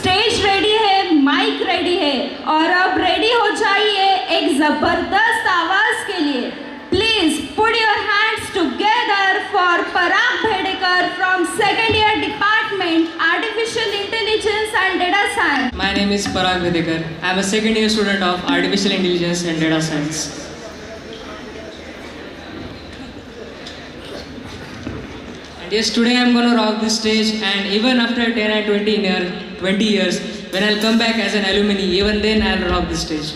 Stage ready है, mic ready है और अब रेडी हो जाइए एक जबरदस्त आवाज के लिए। Please put your hands together for Parag Bhedekar from second year department artificial intelligence and data science. My name is Parag Vedekar. I am a second year student of Artificial Intelligence and Data Science. And yes, today I am going to rock this stage, and even after 10 and 20 years, when I'll come back as an alumni, even then I'll rock this stage.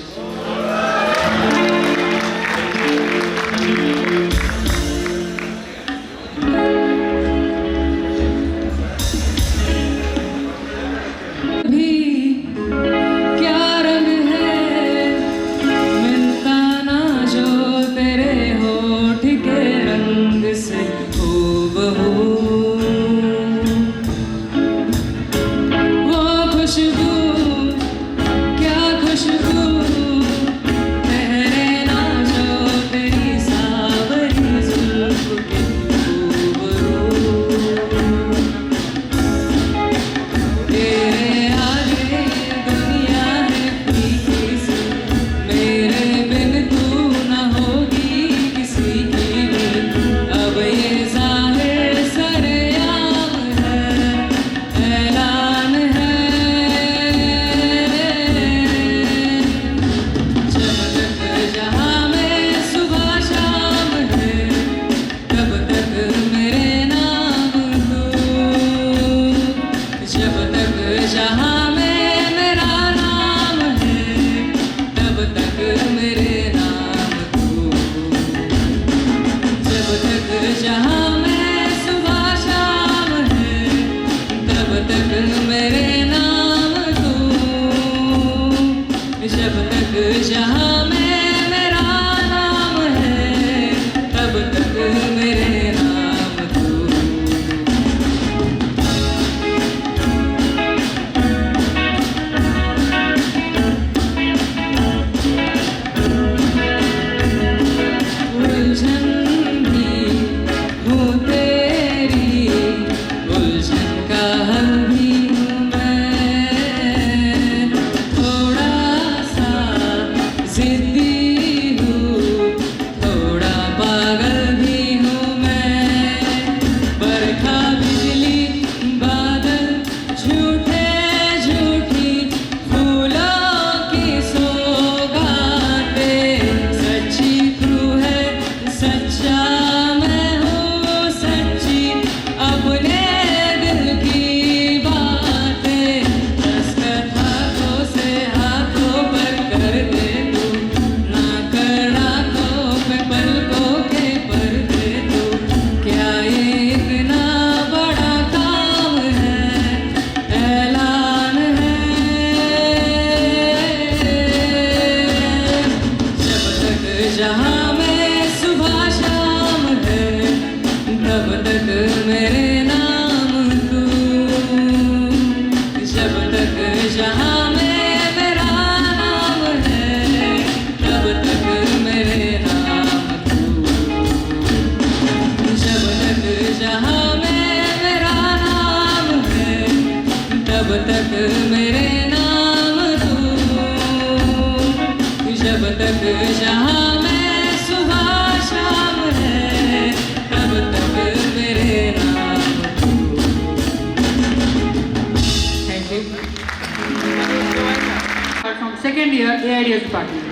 From second year AIDS department.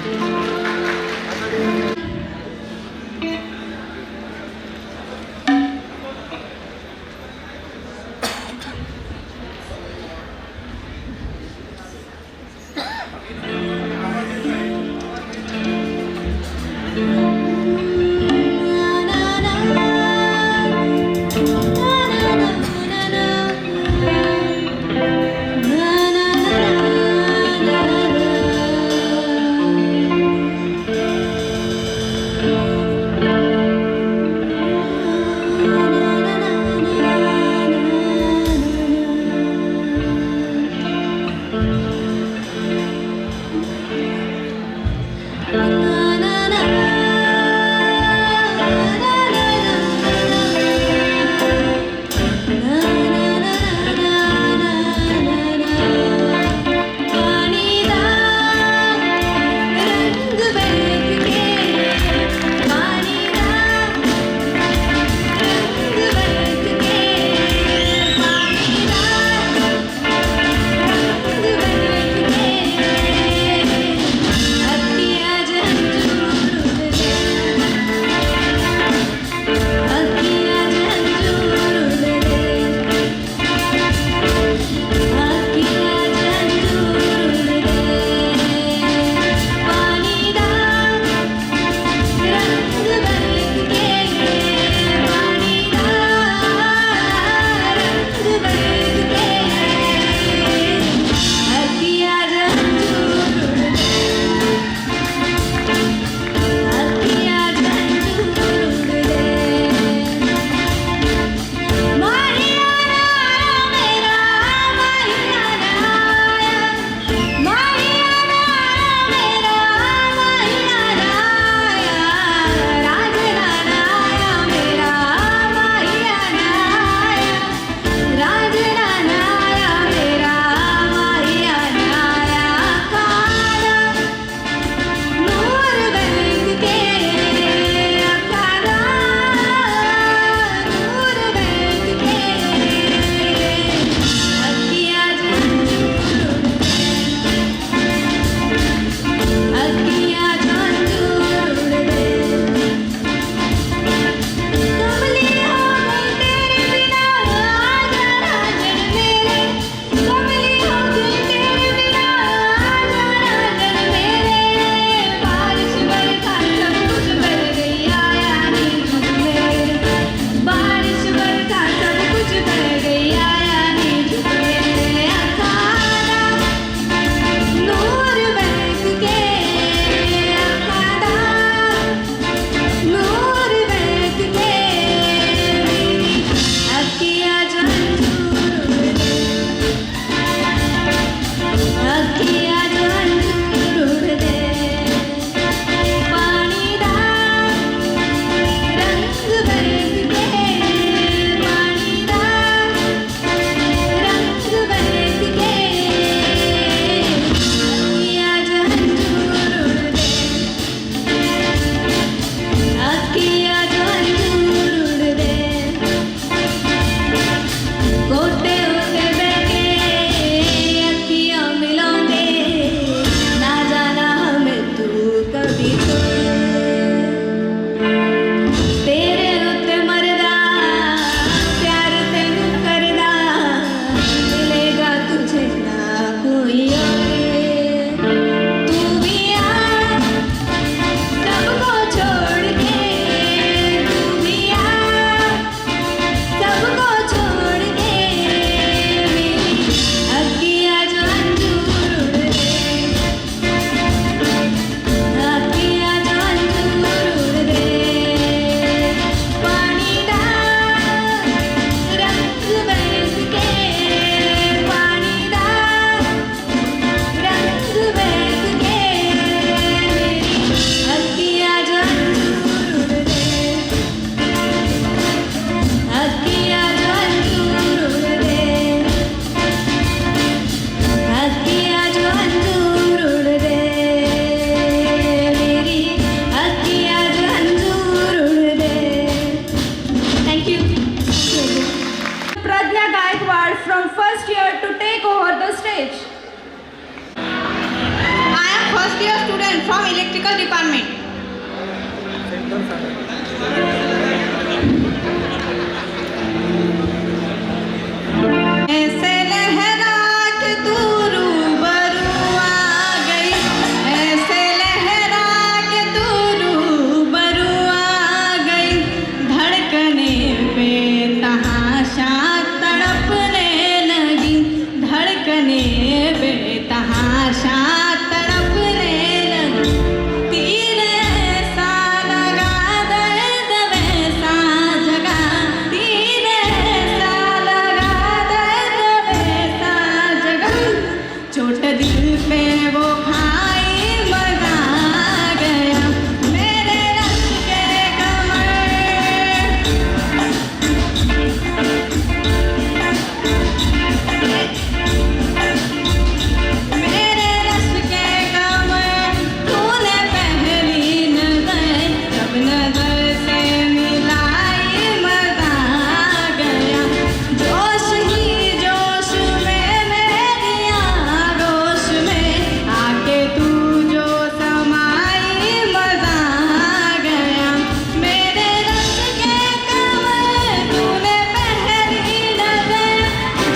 stage. I am first year student from electrical department. ऐसे लहरा के तू रूबरू आ गई, ऐसे लहरा के तू रूबरू आ गई, धड़कने पे तहाशा तड़पने लगी, धड़कने पे तहाशा तड़पने लगी, तीर ऐसा लगा दर्द वैसा जगा, तीर ऐसा लगा दर्द वैसा जगा, चोट दिल पे वो खाई मजा गया, मेरे रश के कमर, मेरे रश के कमर, तूने पहली नजर, जब नजर से मिलाई मजा गया, जोश ही जोश में मेरी आगोश में आके तू जो समाई मजा गया, मेरे रश के कमर, तूने पहली नजर,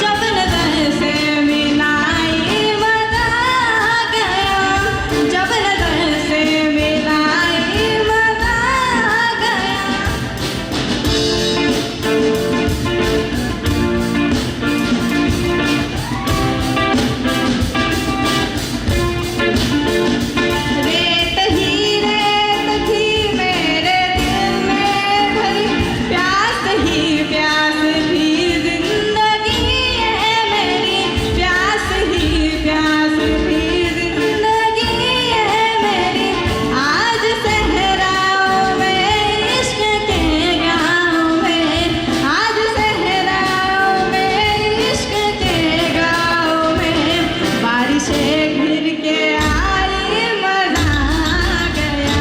जब नजर से मिलाई मजा गया, जब नजर से मिलाई मजा गया। रेत थी मेरे दिल में भरी, प्यास ही प्यास थी जिंदगी है मेरी, प्यास ही प्यास थी जिंदगी है मेरी, आज सहराओं में इश्क के गाँव में, आज सहराओं में इश्क के गाँव में, बारिशें घिर के आई मजा गया,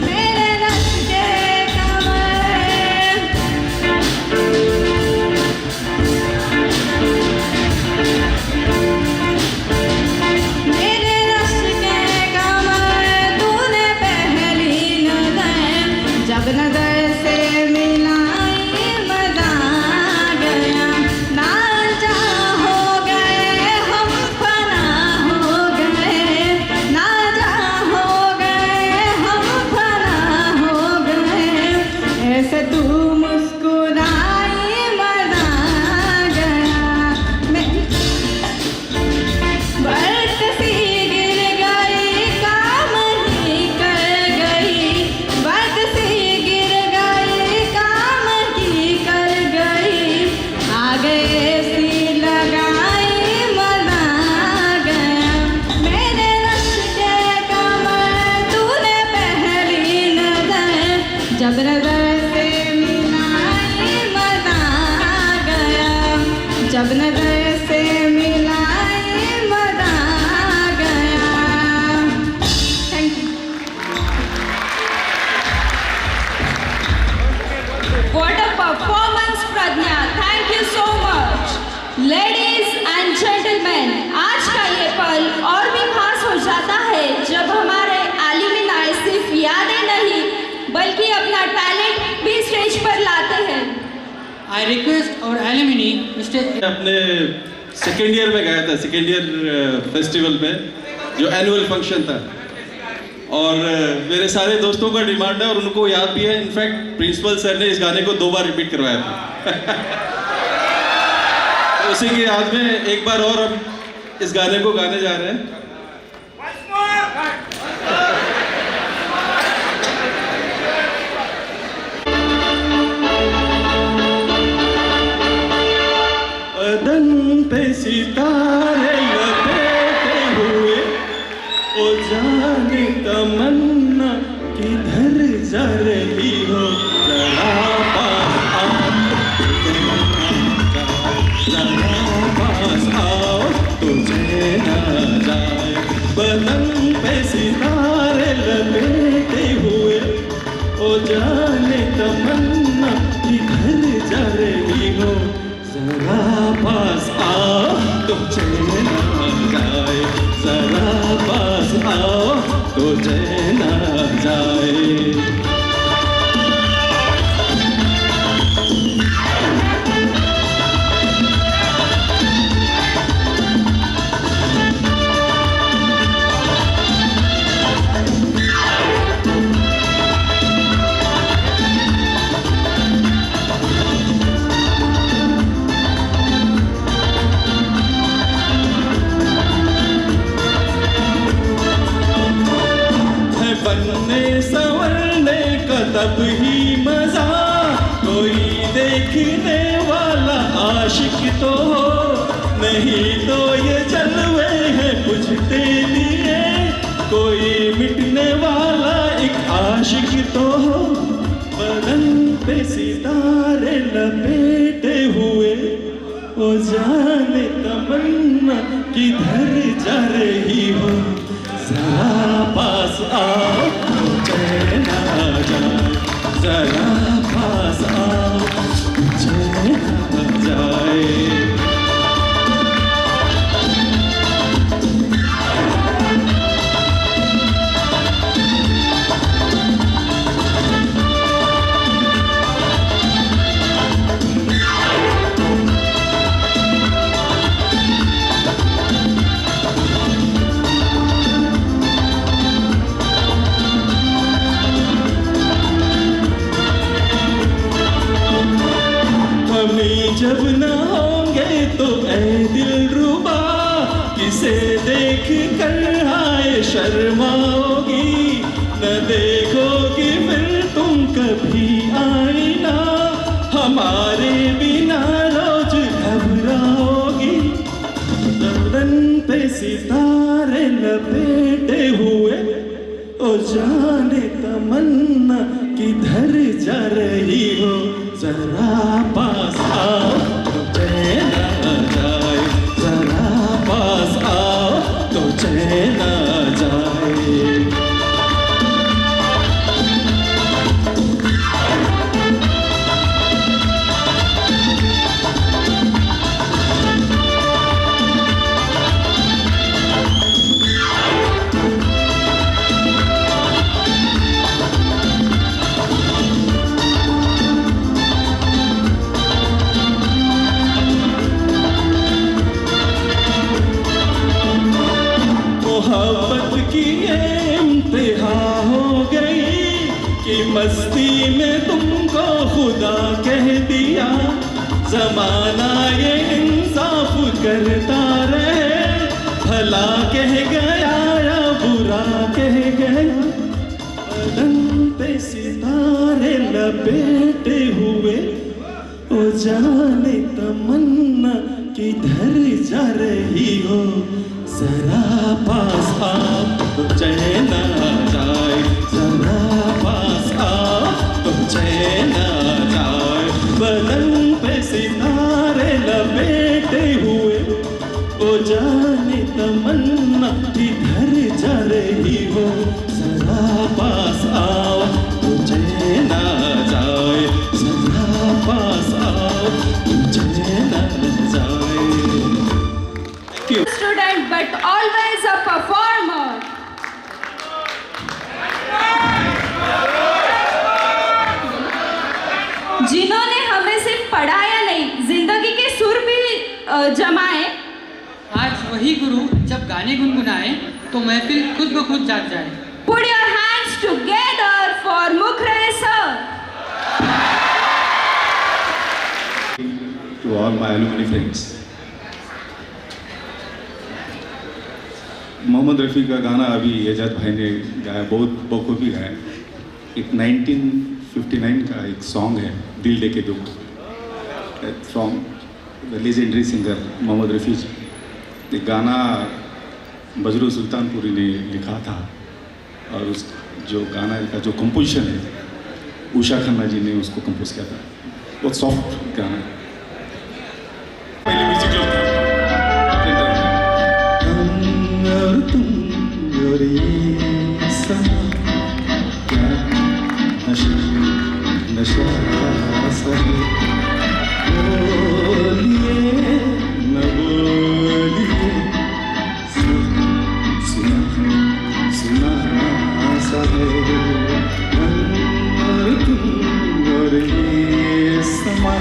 मेरे रश के कमर, मेरे रश के कमर, तूने पहली नजर, जब नजर से मिलाई मजा गया, ना जा हो गए हम फना हो गए, ना जा हो गए हम फना हो गए, ऐसे तू मुस्कुराई मजा गया, मैं बर्फ सी गिर गई काम ही कर गई, बर्फ सी गिर गई काम ही कर गई, आ गए सी लगाई मजा गया, मेरे रश के कमर, तूने पहली नजर, जब नजर से मिलाई मजा गया, जब नजर से मिलाई मजा गया। Thank you. What a performance, Pradnya. Thank you so much. Ladies and gentlemen, आज का ये पल और भी खास हो जाता है जब हमारे एल्यूमिनाई सिर्फ यादें नहीं बल्कि अपना टैलेंट भी स्टेज पर लाते हैं। I request our alumni, Mr. अपने सेकेंड ईयर में गया था, सेकेंड ईयर फेस्टिवल में जो एनुअल फंक्शन था, और मेरे सारे दोस्तों का डिमांड है और उनको याद भी है, इनफैक्ट प्रिंसिपल सर ने इस गाने को 2 बार रिपीट करवाया था। तो उसी की याद में एक बार और हम इस गाने को गाने जा रहे हैं। बदन पे सितारे लपेटे हुए, ओ जाने तमन्ना किधर जा रही हो, जरा पास आओ, जरा पास आओ तुझे ना जाए, बदन पे सितारे लपेटे हुए, ओ जाने तमन्ना किधर जा रही हो, जरा पास आओ तुझे ना नहीं तो ये जलवे हैं बुझते दिए, कोई मिटने वाला एक आशिक तो हो, बदन पे सितारे लपेटे हुए, ओ जाने तमन्ना किधर जा रही हो, जरा पास आओ तो चैन आ जाए, जरा पास आओ तो चैन आ जाए। जब न होंगे तो ऐ दिलरुबा, किसे देख कर आए शर्माओगी, न देखोगी फिर तुम कभी आईना, हमारे बिना रोज घबराओगी, बदन पे सितारे लपेटे हुए, ओ जाने तमन्ना किधर जा रही हो, जरा पास आओ तो चैन आ जाए, जरा पास आओ तो चैन आ जाए। मोहब्बत की इम्तिहा हो गई कि मस्ती में तुमको खुदा कह दिया, जमाना ये इंसाफ करता रहे, भला कह गया या बुरा कह गया, बदन पे सितारे लपेटे हुए, ओ जाने तमन्ना किधर जा रही हो, जरा पास आओ तो चैन आ जाए, जरा पास आओ तो चैन आ जाए, बदन पे सितारे लपेटे हुए, ओ जाने तमन्ना किधर जा रही हो, जरा पास आओ तो चैन आ जाए, जरा पास आओ तो चैन आ जाए। Student but always a performer. जिन्होंने हमें सिर्फ पढ़ाया नहीं, जिंदगी के सुर भी जमाए। आज वही गुरु जब गाने गुनगुनाए तो महफिल खुद ब खुद जाग जाए। Put your hands together for Mukre sir. To all my alumni friends, Mohammad Rafi का गाना अभी एजाज भाई ने गाया, बहुत बखूबी गाया। एक 1959 का एक सॉन्ग है, दिल दे के दुख, from the legendary singer Mohammed Rafi ji. ये गाना बजरू सुल्तानपुरी ने लिखा था, और उस जो गाना का जो कंपोजिशन है उषा खन्ना जी ने उसको कंपोज किया था। बहुत सॉफ्ट गाना है। पहले म्यूजिक लोग और तुम और ये समा क्या नशा नशा सा है, बोलिए न बोलिए सुना सुना सा है, और तुम और ये समा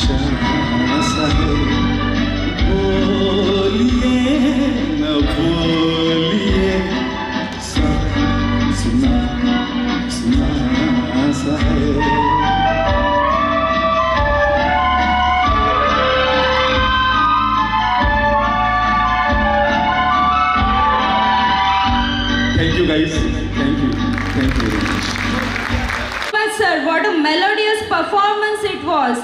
सा है, बोलिए न बोलिए, सब सुना सुना सा है। Thank you guys. Thank you. Thank you very much. But sir, what a melodious performance it was.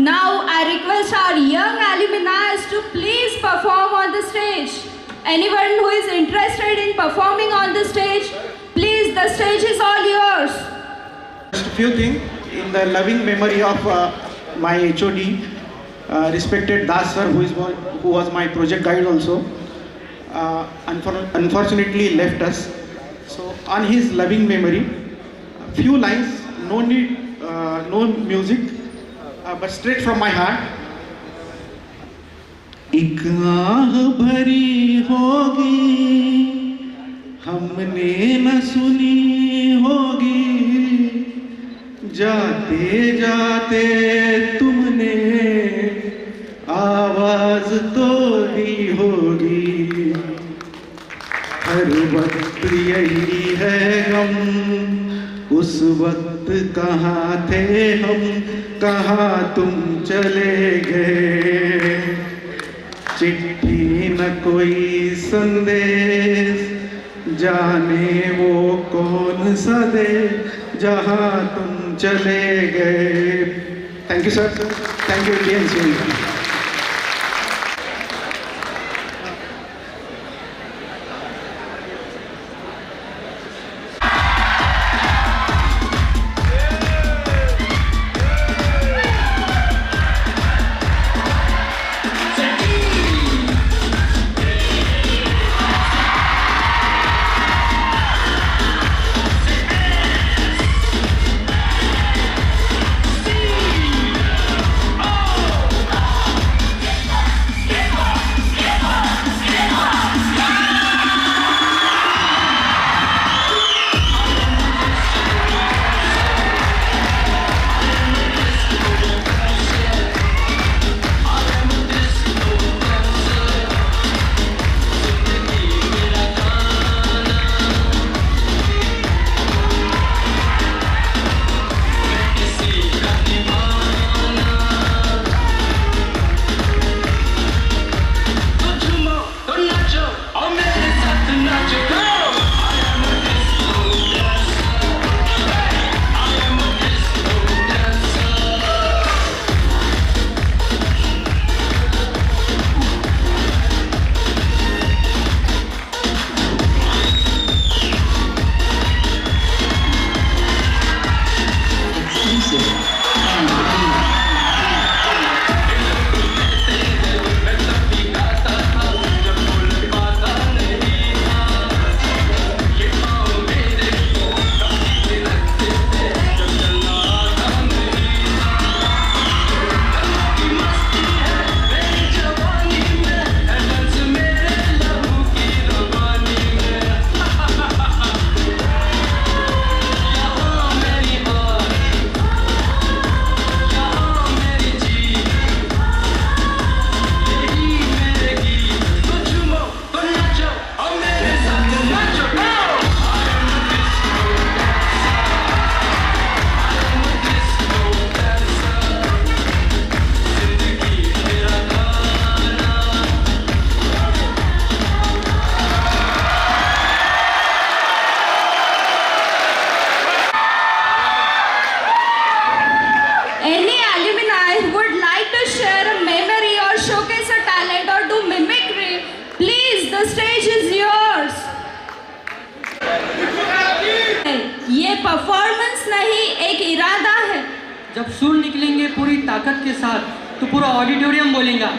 Now I request our young alumni to please perform on the stage. Anyone who is interested in performing on the stage, please, the stage is all yours. Just a few things in the loving memory of my HOD, respected Das sir, who was my project guide also. Unfortunately left us. So on his loving memory, few lines, no need, no music, but straight from my heart. एक आह भरी होगी हमने न सुनी होगी, जाते जाते तुमने आवाज तो दी होगी। हर वक्त यही है गम, उस वक्त कहाँ थे हम, कहाँ तुम चले गए। चिट्ठी न कोई संदेश, जाने वो कौन सा देश जहाँ तुम चले गए। Thank you sir, thank you Indian. The stage is yours. ये परफॉर्मेंस नहीं, एक इरादा है। जब सुर निकलेंगे पूरी ताकत के साथ तो पूरा ऑडिटोरियम बोलेगा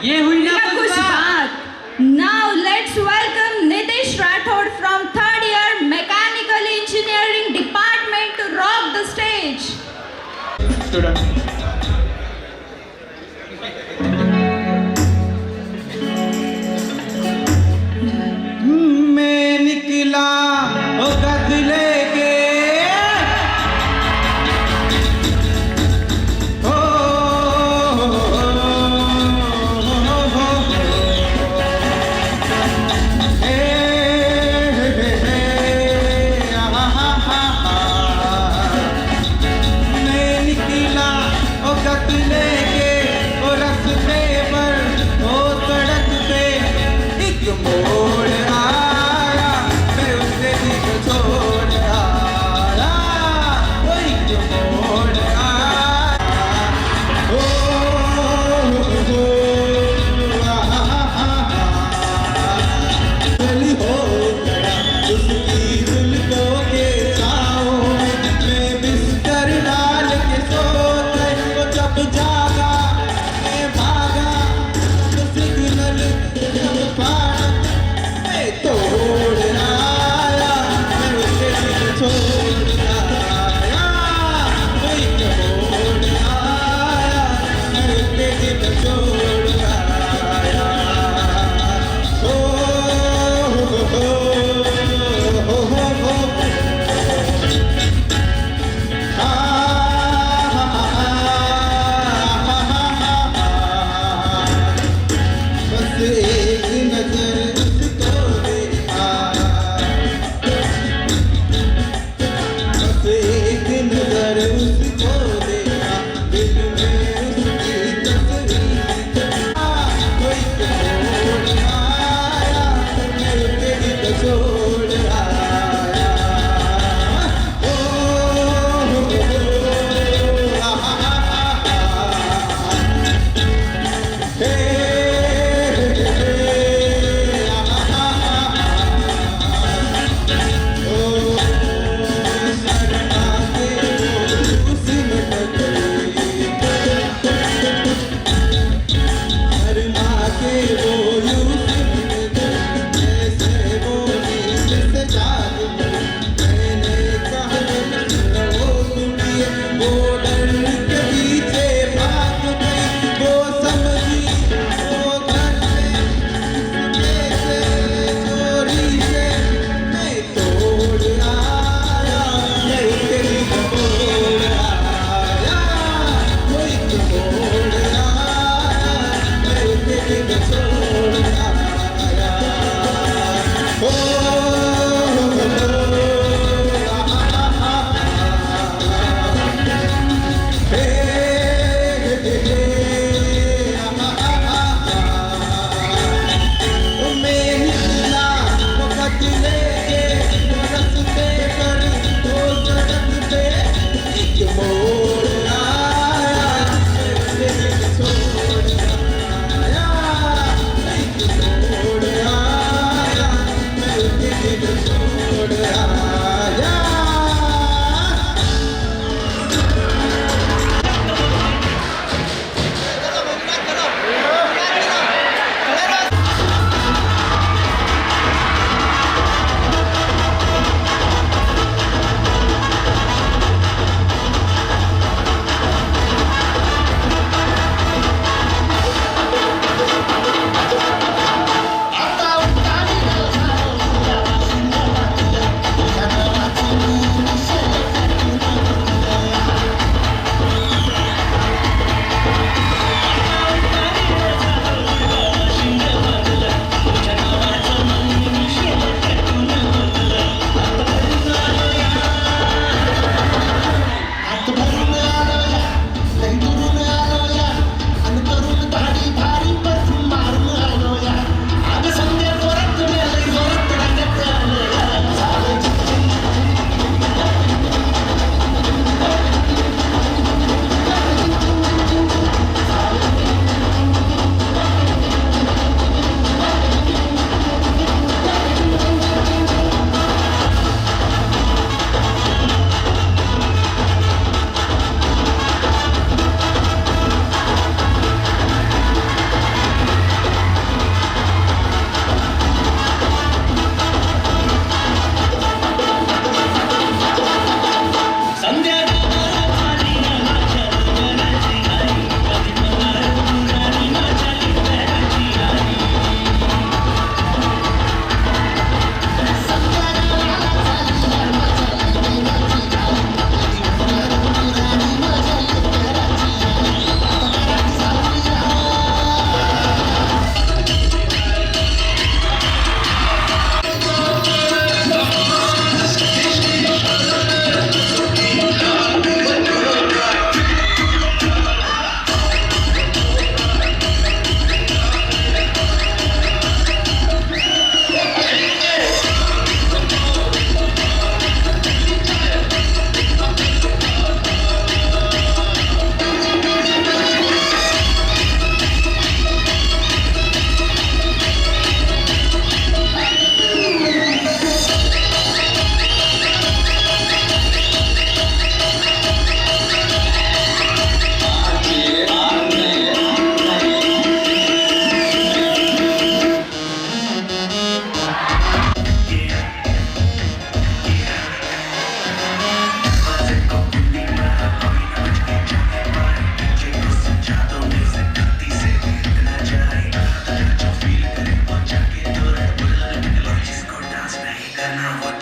ये हुई ना कुछ बात। Now let's welcome Nitish Rathod from 3rd year Mechanical Engineering Department to rock the stage. मैं निकला ओ गद लेके, ओ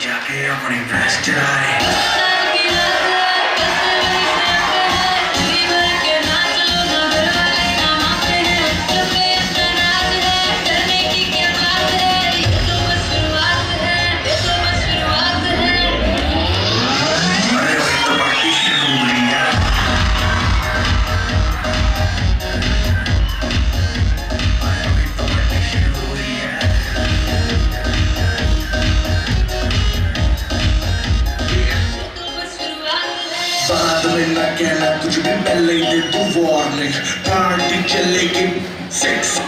जाके अपनी भैंस चराए। बाद में ना कहना कुछ भी, पहले ही दे तू वार्निंग। पार्टी चलेगी सेक्स।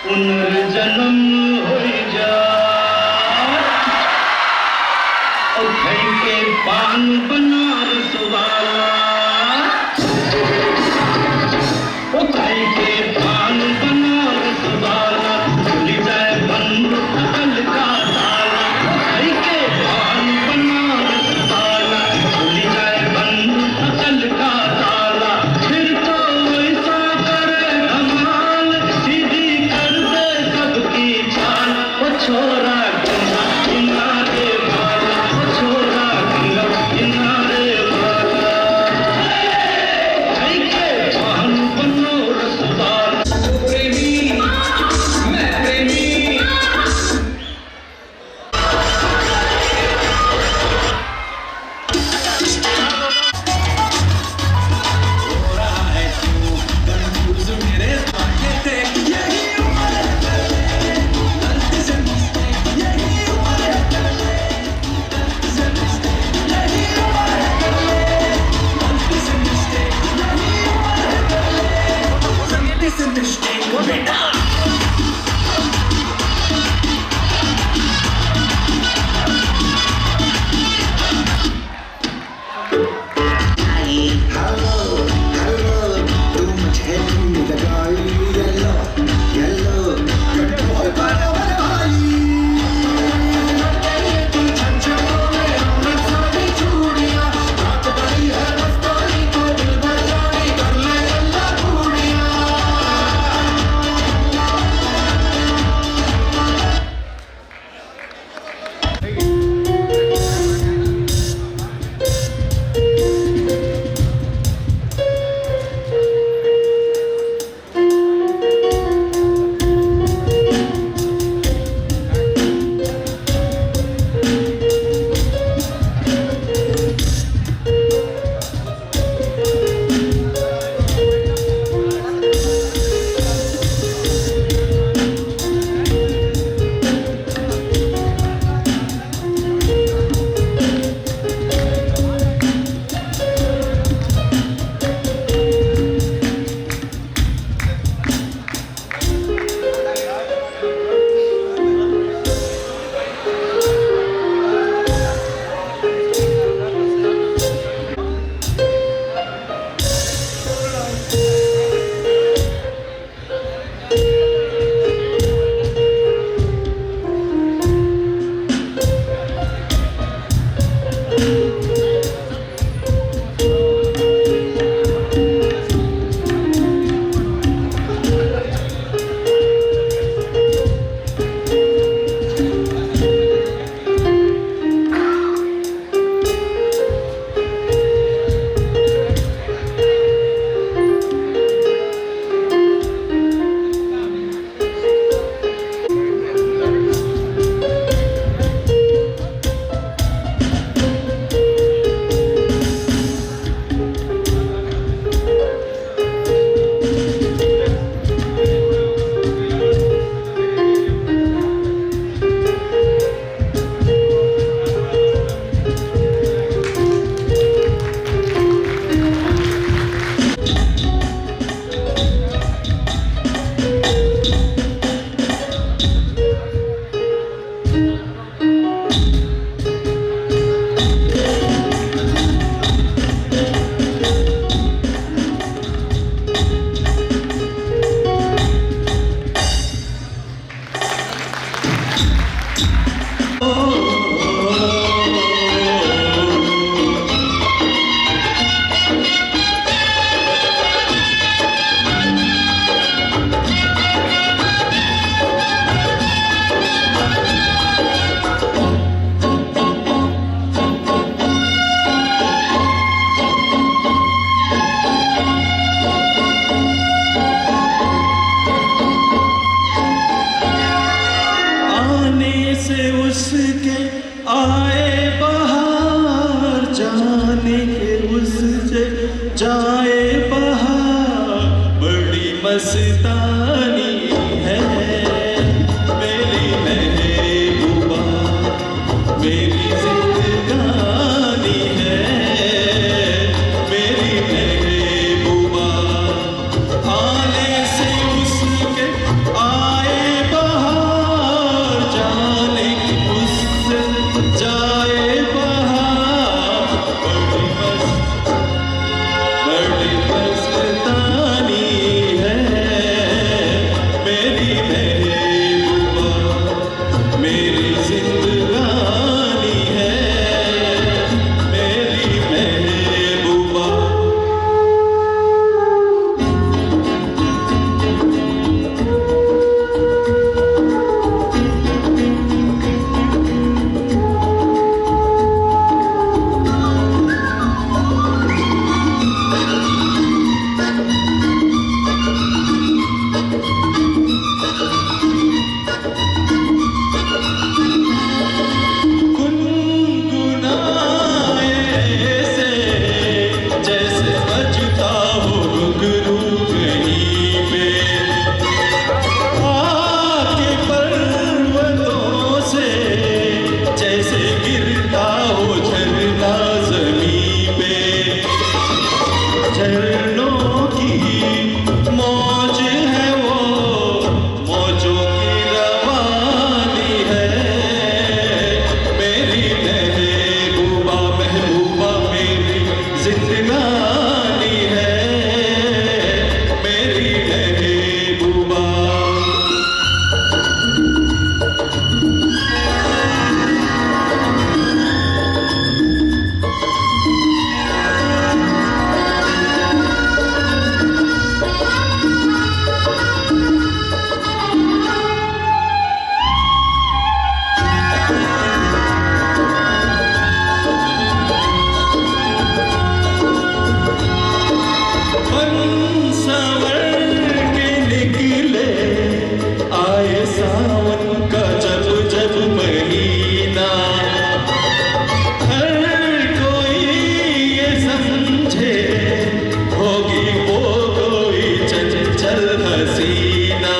पुनर्जन्म हो जा के पान बनारस वाला खाई के पान बनारस वाला खुल जाए बंद अकल का ताला। खाई के पान बनारस वाला खुल जाए बंद अकल का ताला। फिर तो ऐसा करे धमाल सीधी कर दे सबकी चाल। वो छोरा गंगा किनारे वाला, वो छोरा गंगा किनारे आए बहार जाने के उससे जाए बहार बड़ी मस्तानी है मेरी महबूबा मेरी जिंदगानी है मेरी महबूबा आने से उसके आए बहार जाने की उससे जाए बहार बड़ी मस्तानी है मेरी महबूबा मेरी जिंदगानी है मेरी महबूबा गुनगुनाए से जैसे बजता हो घुंघरू कहीं पे आके पर्वतों से जैसे गिरता हो झरना ज़मीं पे झरनों की मौज है वो मौजों की रवानी है मेरी महबूबा महबूबा मेरी जिंदगानी है मेरी महबूबा मन संवर के निकले आए सावन का जब जब महीना हर कोई ये समझे होगी वो कोई चंचल हसीना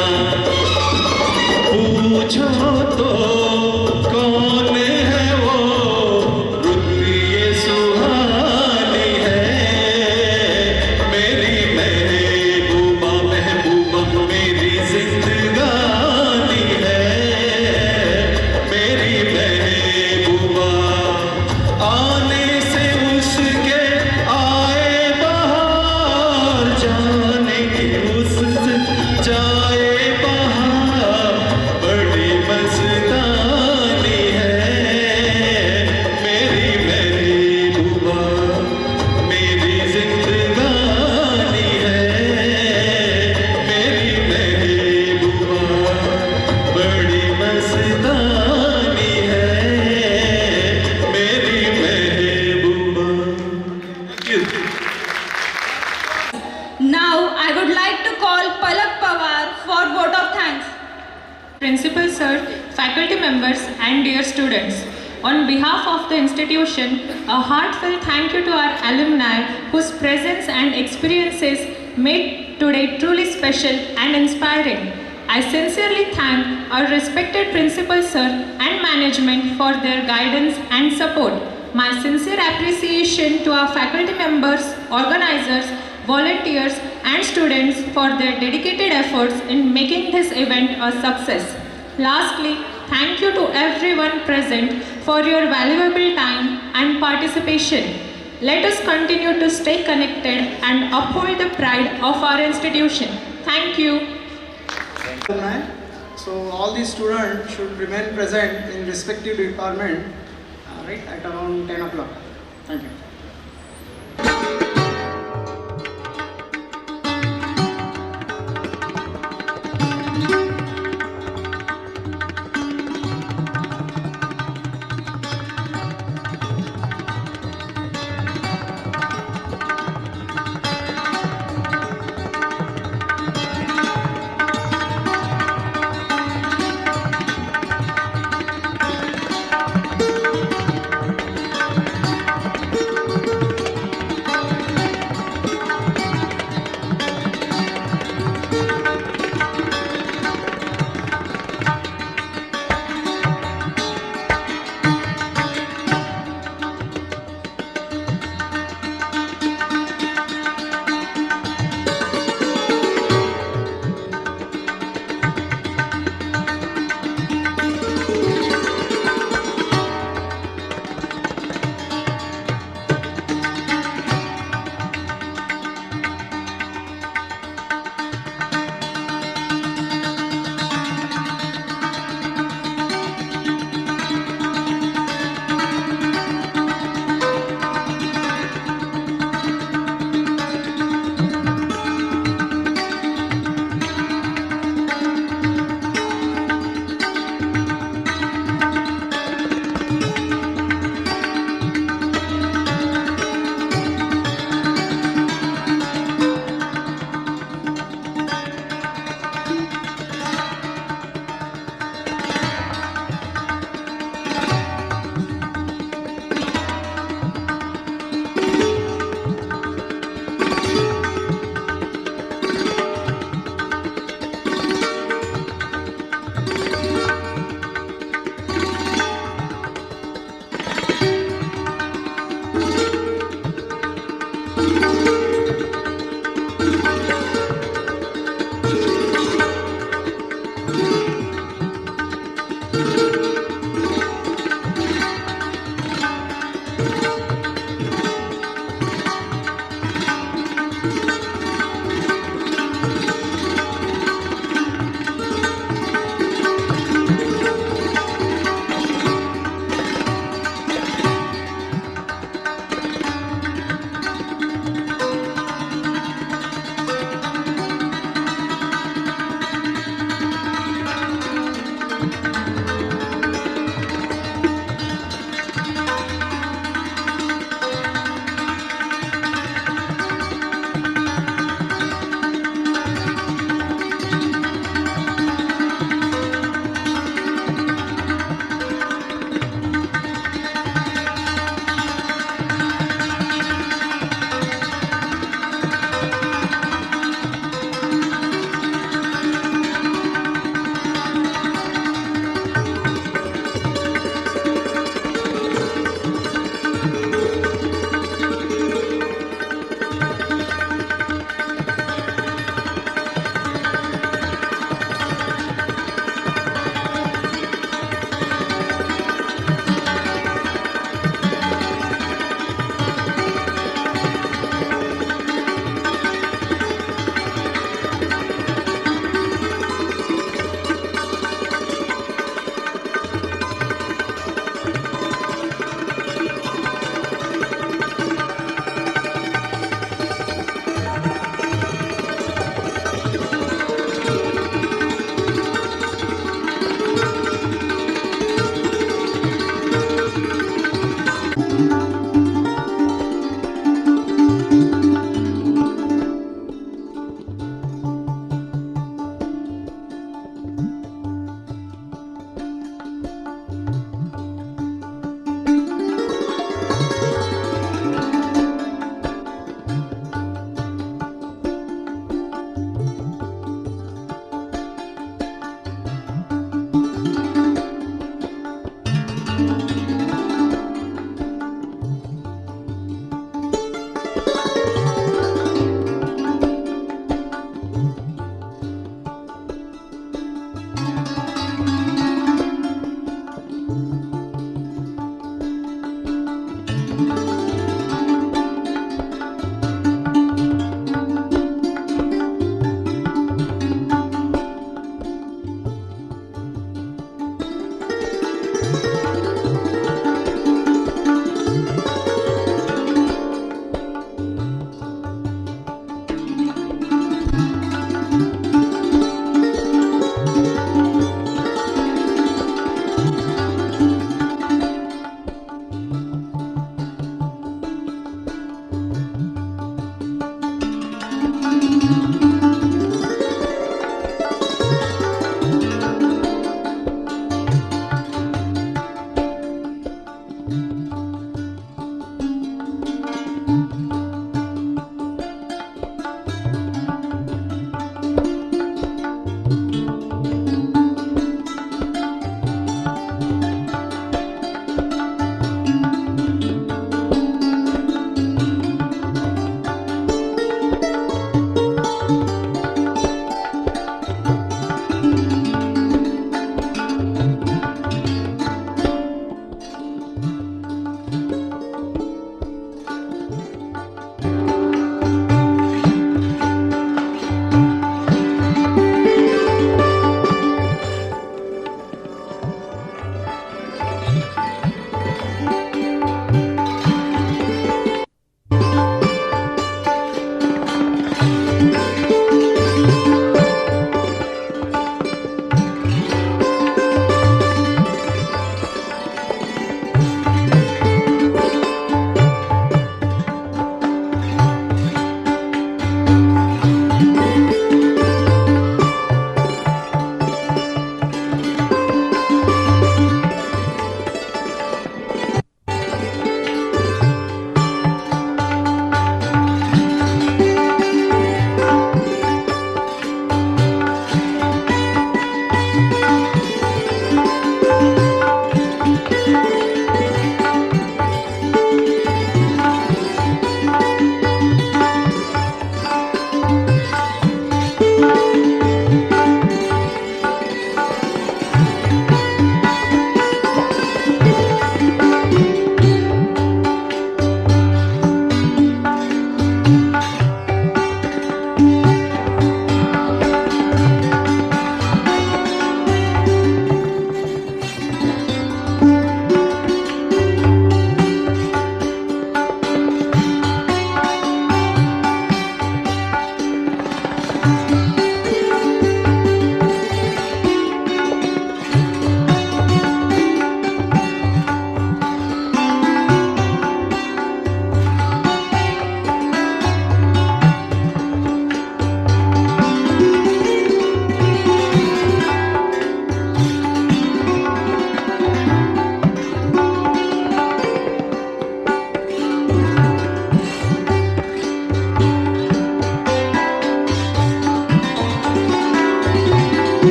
पूछो तो कौन है वो रुत ये सुहानी है मेरी महबूबा महबूबा मेरी जिंदगानी है मेरी महबूबा आने से उसके आए बहार जाने की उससे जाए बहार बड़ी मस्तानी है मेरी महबूबा मेरी जिंदगानी है मेरी महबूबा बड़ी मस्तानी है मेरी महबूबा Now I would like to call Palak Pawar for vote of thanks. Principal Sir, faculty members and dear students, on behalf of the institution, a heartfelt thank you to our alumni whose presence and experiences made today truly special and inspiring. I sincerely thank our respected Principal Sir and management for their guidance and support. My sincere appreciation to our faculty members, organizers, volunteers and students for their dedicated efforts in making this event a success. Lastly, thank you to everyone present for your valuable time and participation. Let us continue to stay connected and uphold the pride of our institution. Thank you. So all the students should remain present in respective department right at around 10 o'clock. Thank you.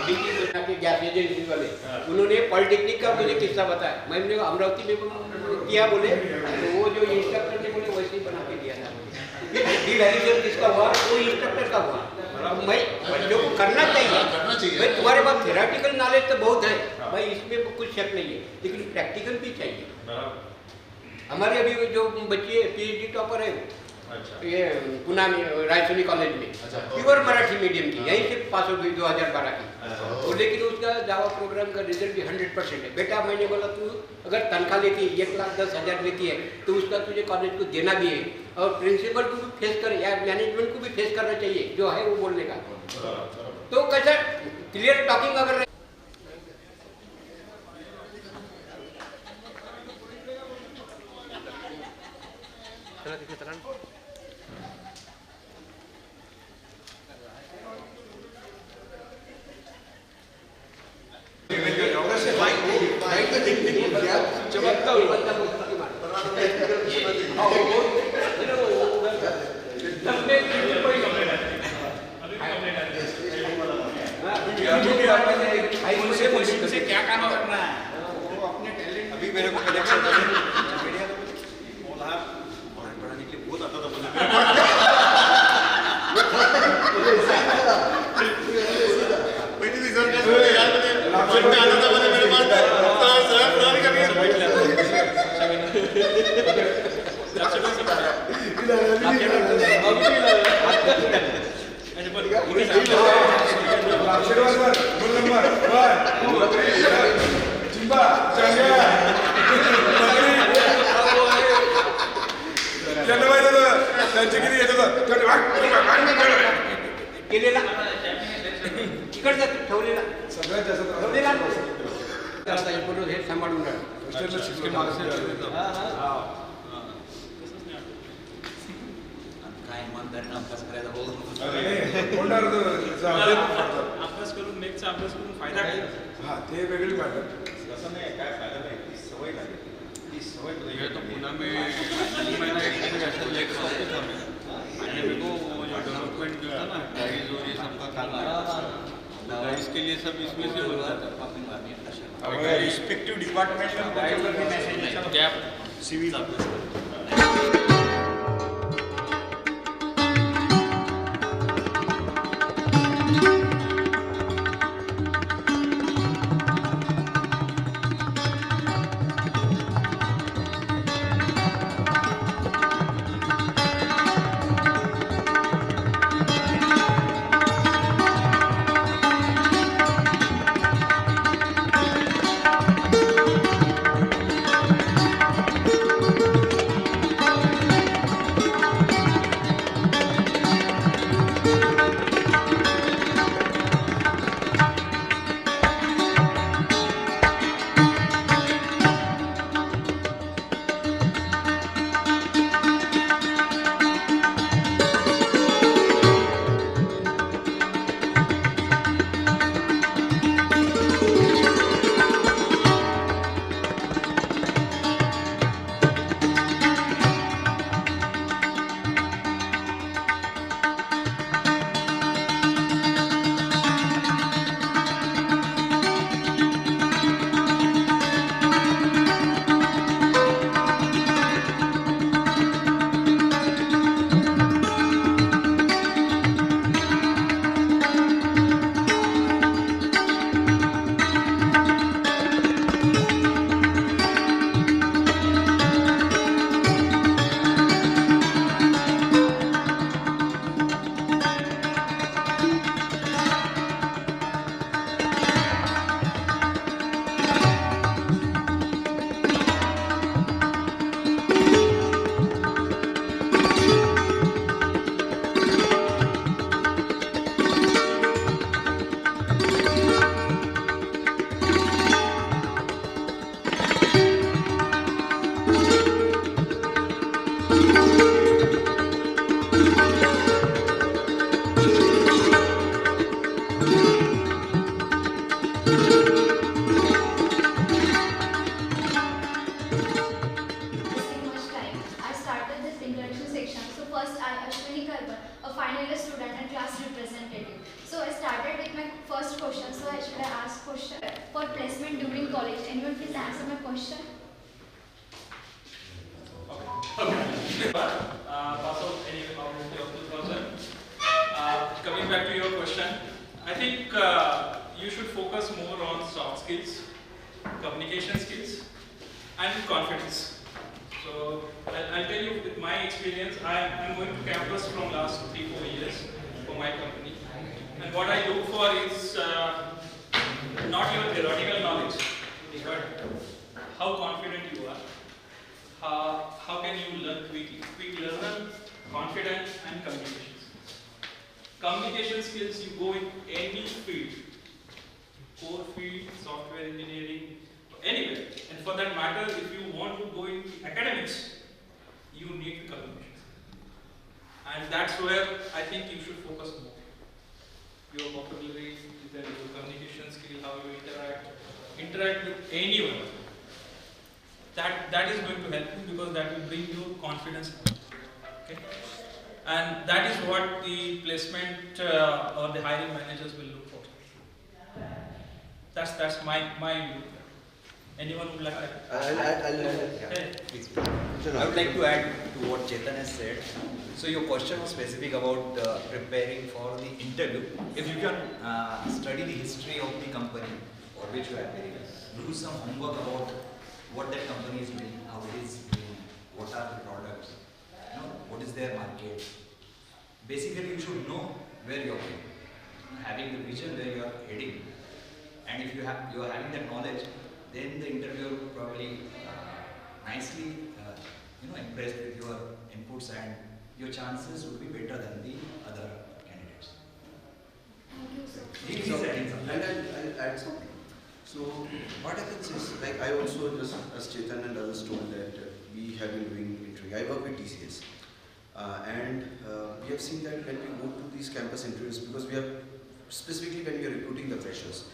अभी की घटना के gas agency वाले उन्होंने polytechnic का मुझे किस्सा बताया। मैंने अमरावती में किया बोले तो वो जो इंस्ट्रक्टर ने बोले वैसे ही बना के दिया था। फिर वैल्यूएशन किसका हुआ? वो इंस्ट्रक्टर का हुआ। भाई बच्चों को करना चाहिए। भाई तुम्हारे पास थेराटिकल नॉलेज तो बहुत है भाई, इसमें कुछ शक नहीं है, लेकिन प्रैक्टिकल भी चाहिए। हमारे अभी जो बच्चे PhD टॉपर है ये पुणे में रायसोनी कॉलेज में प्योर मराठी मीडियम की, यहीं से पास हो गई 2012 की। और लेकिन उसका जावा प्रोग्राम का रिजल्ट भी 100% है। बेटा मैंने बोला तू अगर तनख्वाह लेती है 1,10,000 लेती है तो उसका तुझे कॉलेज को देना भी है, और प्रिंसिपल को भी फेस कर या मैनेजमेंट को भी फेस करना चाहिए जो है वो बोलने का। तो कैसा क्लियर टॉकिंग अगर से क्या काम करना है वो अपने टैलेंट अभी मेरे को कनेक्शन बोला पढ़ाने के लिए बहुत आता था मुझे सांभाळून काय इमानदारीने अभ्यास करायचा अभ्यास करून नेटचा अभ्यास करून फायदा काय? हा ते वेगळी बात आहे, तसं नाही काय फायदा नाही, ती सवय लागेल, ती सवय तो पुणे में मैंने लेकर मैंने मेरे को जो डेवलपमेंट जो था ना गाइस और ये सबका काम आया, इसके लिए सब इसमें से बनता था। रिस्पेक्टिव डिपार्टमेंट में क्या civil think you should focus more on soft skills, communication skills, and confidence. So I'll tell you with my experience, I'm going to campus from last 3-4 years for my company. And what I look for is not your theoretical knowledge, but how confident you are. How can you learn quickly? Quick learner, confident, and communication skills. Communication skills, you go in any field, core field, software engineering, anywhere. And for that matter, if you want to go into academics, you need communication. And that's where I think you should focus more. Your vocabulary, your communication skill, how you interact with anyone. That is going to help you because that will bring you confidence. Okay? And that is what the placement or the hiring managers will look for. That's my view. Anyone would like to add? Please. I would like to add to what Chetan has said. So your question was specific about preparing for the interview. If you can study the history of the company for which you are appearing, do some homework about what that company is doing, how it is doing, what are the products, what is their market. Basically, you should know where you are going, having the vision where you are heading, and if you are having that knowledge, then the interviewer will probably nicely impressed with your inputs, and your chances would be better than the other candidates. Thank you, sir. And I'll add something. So what happens is, like I also just, as Chetan and others told that we have been doing interviewing. I work with TCS. And we have seen that when we go to these campus interviews, because we have, specifically when we are recruiting the freshers,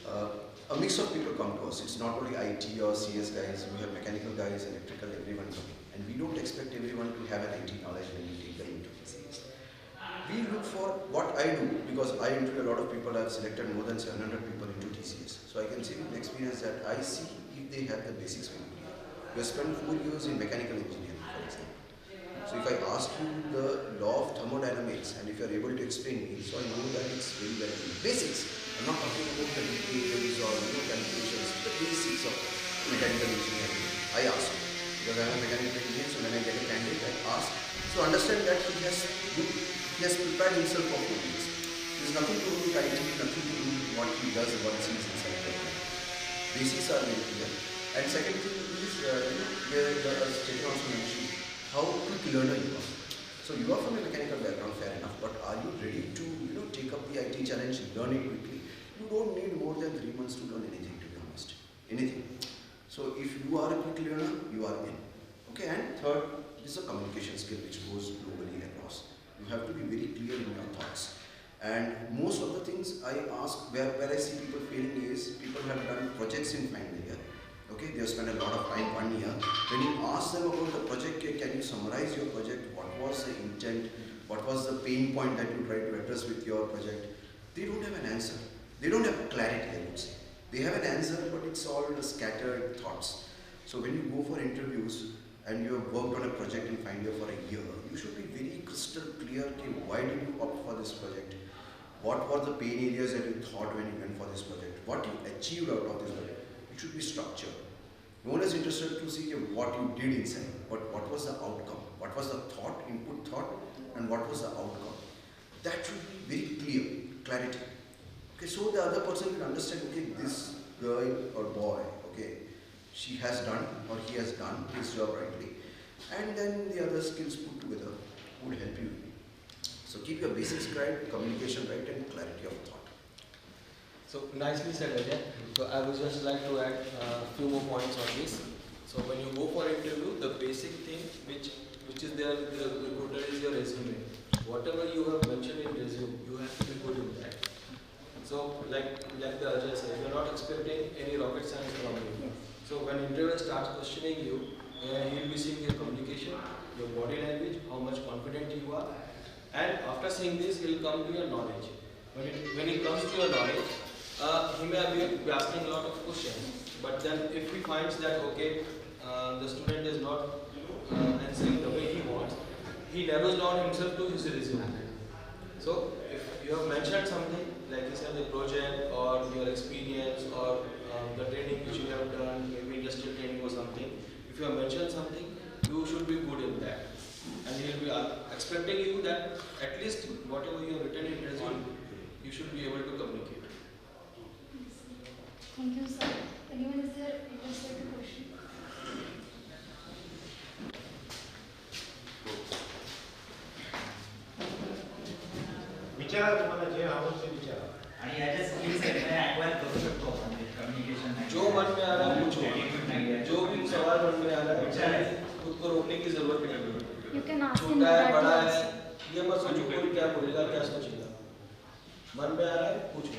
a mix of people come to us. It's not only IT or CS guys, we have mechanical guys, electrical, everyone coming. And we don't expect everyone to have an IT knowledge when we take them into TCS. We look for what I do, because I interview a lot of people. I've selected more than 700 people into TCS. So I can say with experience that I see if they have the basics very clear. We have spent 4 years in mechanical engineering, for example. So if I ask you the law of thermodynamics, and if you are able to explain me, so I know that it's very well clear. Basics. I'm not talking about the details or calculations, the basics of mechanical engineering. I ask you, because I am a mechanical engineer, so when I get a candidate, I ask. So understand that he has prepared himself for 4 years. There's nothing to do with IT, nothing to do with what he does, what he sees inside the company. Basics are very clear. And second thing is, as Chetan also mentioned, how quick learner you are. So you are from a mechanical background, fair enough, but are you ready to take up the IT challenge, learn it quickly? You don't need more than 3 months to learn anything, to be honest. Anything. So if you are a quick learner, you are in. Okay, and third is a communication skill which goes globally across. You have to be very clear in your thoughts. And most of the things I ask, where I see people failing is, people have done projects in final year. Okay, they have spent a lot of time 1 year. When you ask them about the project, can you summarize your project? What was the intent? What was the pain point that you tried to address with your project? They don't have an answer. They don't have clarity, I would say. They have an answer, but it's all scattered thoughts. So when you go for interviews and you have worked on a project in final year for a year, you should be very crystal clear, okay, why did you opt for this project? What were the pain areas that you thought when you went for this project? What you achieved out of this project? It should be structured. No one is interested to see what you did inside, but what was the outcome? What was the thought, input thought, and what was the outcome? That should be very clear, clarity. Okay, so the other person will understand, okay, this girl or boy, okay, she has done or he has done his job rightly, and then the other skills put together would help you. So keep your basics right, communication right, and clarity of thought. So nicely said, Ajay. So I would just like to add a few more points on this. So when you go for interview, the basic thing which is there with the recruiter is your resume. Whatever you have mentioned in resume, you have to be good in that. So like the Ajay said, you are not expecting any rocket science from you. So when interviewer starts questioning you, he will be seeing your communication, your body language, how much confident you are, and after seeing this, he will come to your knowledge. When he comes to your knowledge, he may be asking a lot of questions, but then if he finds that okay, the student is not answering the way he wants, he narrows down himself to his resume. So if you have mentioned something, like you said, the project or your experience or the training which you have done, maybe industrial training or something. If you have mentioned something, you should be good in that. And he will be expecting you that at least whatever you have written in resume, you should be able to communicate. Thank you, sir. Anyone is there interested in question? विचारा तुम्हाला जे आवडते विचारा आणि याच्या skills आहेत ते acquire करू शकतो आपण कम्युनिकेशन जो मन में आ रहा है पूछो, जो भी सवाल मन में आ रहा है विचारे, खुद को रोकने की जरूरत नहीं है। You can ask in छोटा है Marathi बड़ा है also. ये मत सोचो कोई क्या बोलेगा क्या सोचेगा, मन में आ रहा है पूछो।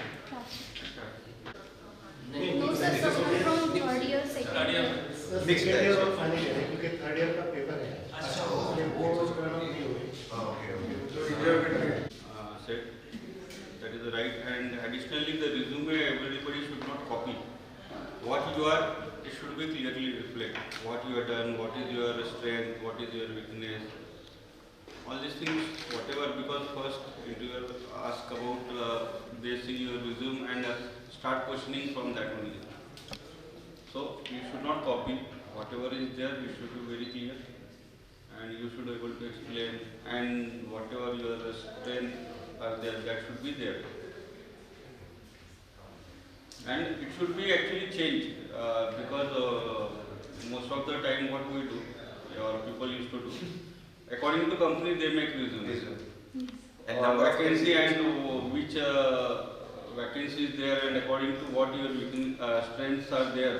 No, sir, someone from third year, second year. Next year और फाइनल ईयर क्योंकि थर्ड ईयर का पेपर है अच्छा वो करना नहीं होगा ओके ओके तो India said that is right, and additionally the resume everybody should not copy. What you are, it should be clearly reflect what you have done, what is your strength, what is your weakness, all these things whatever, because first interviewer ask about they see your resume and start questioning from that only. So you should not copy, whatever is there you should be very clear and you should be able to explain, and whatever your strength are there, that should be there. And it should be actually changed because most of the time what we do, or people used to do, according to company they make resumes. And Or vacancy and which vacancy is there, and according to what your strengths are there,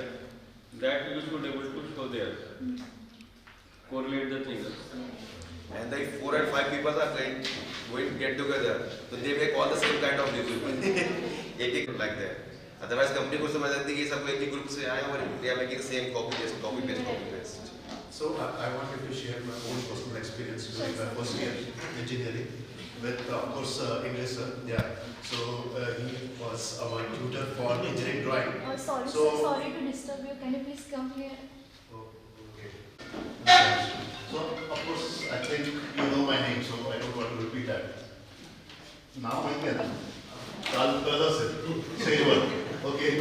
that you should be able to show there. Correlate the things. And if 4 and 5 people are going to get together, so they make all the same kind of resume. एक like that. Otherwise, company को समझ आती है कि सब एक ही group से आए और they are making the same copy paste. So I wanted to share my own personal experience during my first year engineering with of course English sir. Yeah. So he was our tutor for engineering drawing. Sorry, so, sir, sorry to disturb you. Can you please come here? So of course I think you know my name, so I don't want to repeat that. Now I can. Say the word. Okay.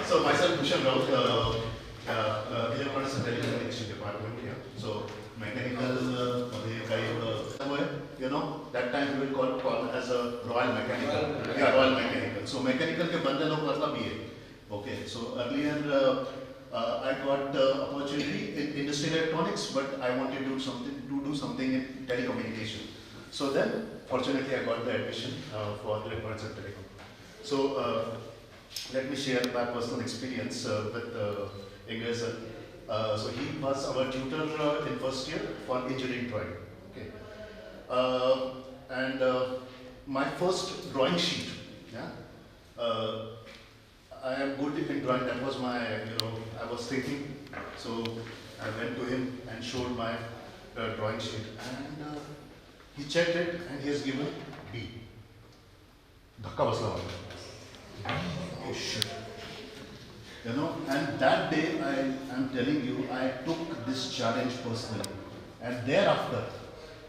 So myself Bhushan Raut, electronics and telecommunication department here. So mechanical, you know, that time we will call as a Royal Mechanical. Yeah, Royal Mechanical. So mechanical के बंदे लोग मतलब ये. Okay. So earlier I got opportunity in industrial electronics, but I wanted to do something in telecommunication. So then, fortunately, I got the admission for electronics and telecom. So let me share my personal experience with Ingres. So he was our tutor in first year for engineering drawing. Okay. And my first drawing sheet. Yeah. I am good in drawing. That was my, I was thinking. So I went to him and showed my drawing sheet, and he checked it and he has given B. Dhakka basla wala. Oh shit. You know, and that day I am telling you, I took this challenge personally, and thereafter,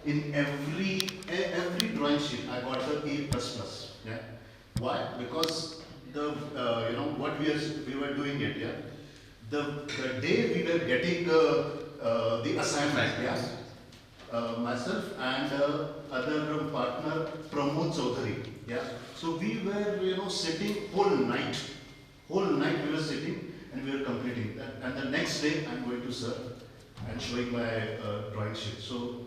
in every drawing sheet, I got the A++. Yeah. Why? Because the what we were doing it. Yeah. The day we were getting the assignment. Yeah. Myself and other partner Pramod Chaudhary. Yeah. So we were sitting whole night. Whole night we were sitting and we were completing that. And the next day I'm going to sir and showing my drawing sheet. So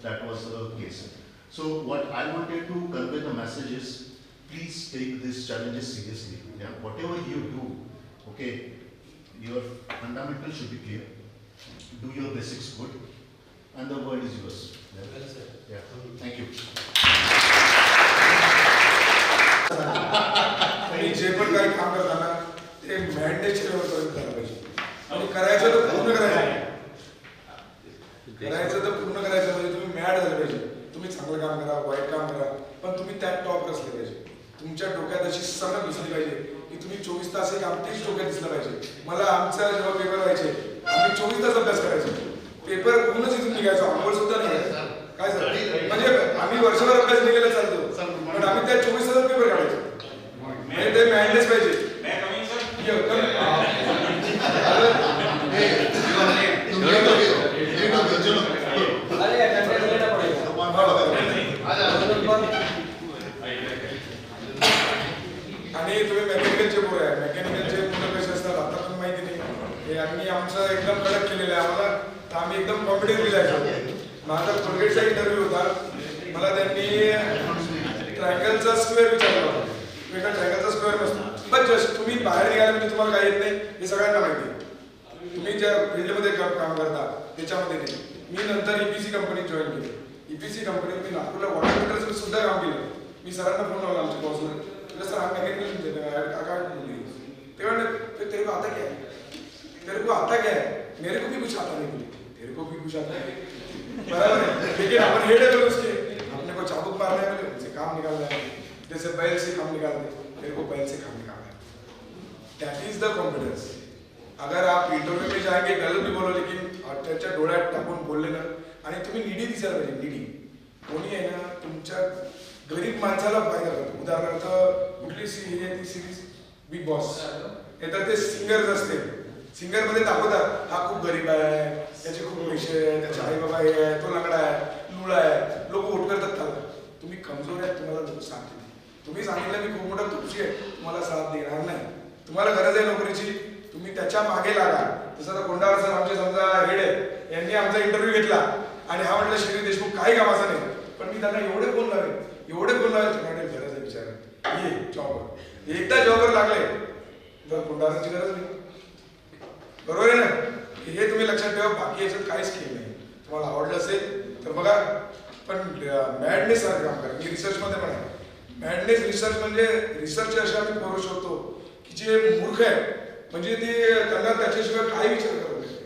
that was the case. So what I wanted to convey the message is, please take these challenges seriously. Yeah. Whatever you do, okay, your fundamentals should be clear. Do your basics good. And the word is yours. Yeah. Well said. Yeah. Thank you. आणि जे पण काही काम करताना ते mandatory लेवलपर्यंत करायला पाहिजे आणि करायचं तर पूर्ण करायचं म्हणजे तुम्ही मॅड झाले पाहिजे. तुम्ही चांगलं काम करा, वाईट काम करा, पण तुम्ही त्यात टॉप असले पाहिजे. तुमच्या डोक्यात अशी सणक दिसली पाहिजे की तुम्ही 24 तास एक आमटीच डोक्यात दिसलं पाहिजे. मला आमचा जेव्हा पेपर व्हायचे आम्ही 24 तास अभ्यास करायचो. पेपर पूर्णच इथून निघायचो, अंघोळ सुद्धा नाही काय सर, म्हणजे आम्ही वर्षभर अभ्यास नाही केला चालतो, पण एकदम कॉम्पिटिटिव्ह जायचो. माझा कोलगेटचा इंटरव्ह्यू होता. मला त्यांनी ट्रायंगलचा स्क्वेअर विचारला होता. मी ट्रायंगलचा स्क्वेअर नसतो, पण जस्ट तुम्ही बाहेर निघाले म्हणजे तुम्हाला काय येत नाही हे सगळ्यांना माहिती आहे. तुम्ही ज्या फील्डमध्ये काम करता त्याच्यामध्ये नाही. मी नंतर EPC कंपनीत जॉईन केली. EPC कंपनीत मी नागपूरला वॉटर मीटरचं सुद्धा काम केलं. मी सरांना फोन लावला आमच्या बॉसला, सर आम मेकॅनिकल अकाउंट ते म्हणले तेरे को आता क्या है, तेरे को आता क्या है, मेरे को भी कुछ आता नहीं, तेरे को भी कुछ आता है बराबर है, लेकिन अपन हेड है उसके, अपने को चाबुक मारना है, उनसे काम निकालना है, जैसे बैल से काम निकालते, मेरे को बैल से काम निकालना है. That is the confidence. अगर आप इंटरव्यू में जाएंगे गलत भी बोलो लेकिन त्याच्या डोळ्यात टाकून बोलले ना, आणि तुम्ही निडी दिसायला पाहिजे. निडी कोणी आहे ना तुमच्या गरीब माणसाला फायदा करतो. उदाहरणार्थ कुठली ती सिरीज बिग बॉस, हे तर ते सिंगर्स असते, सिंगर मध्ये दाखवतात हा खूप गरीब आहे, त्याचे खूप पैसे आहे, त्याचे आई बाबा हे आहे, तो लंगडा आहे, लुळा आहे, लोक वोट करतात त्याला. तुम्ही कमजोर आहे, तुम्हाला लोक साथ देतील. तुम्ही सांगितलं मी खूप मोठा तुमची आहे, तुम्हाला साथ देणार नाही. तुम्हाला गरज आहे नोकरीची, तुम्ही त्याच्या मागे लागा. जसं आता कोंडावर सर आमचे समजा हेड आहे, यांनी आमचा इंटरव्ह्यू घेतला आणि हा म्हटलं श्री देशमुख काही कामाचा नाही, पण मी त्यांना एवढे फोन लावेल तुम्हाला गरज आहे विचार ये जॉबवर. एकदा जॉबवर लागले तर कोंडावरची गरज नाही. बरोबर आहे ना. हे तुम्ही लक्षात ठेवा. बाकी याच्यात काहीच केलं नाही. तुम्हाला आवडलं असेल तर बघा, पण मॅडनेस सारखं काम करा. मी रिसर्चमध्ये पण आहे. मॅडनेस रिसर्च म्हणजे रिसर्च असे आम्ही करू शकतो की जे मूर्ख आहे म्हणजे ते त्यांना त्याच्याशिवाय काही विचार करत नाही.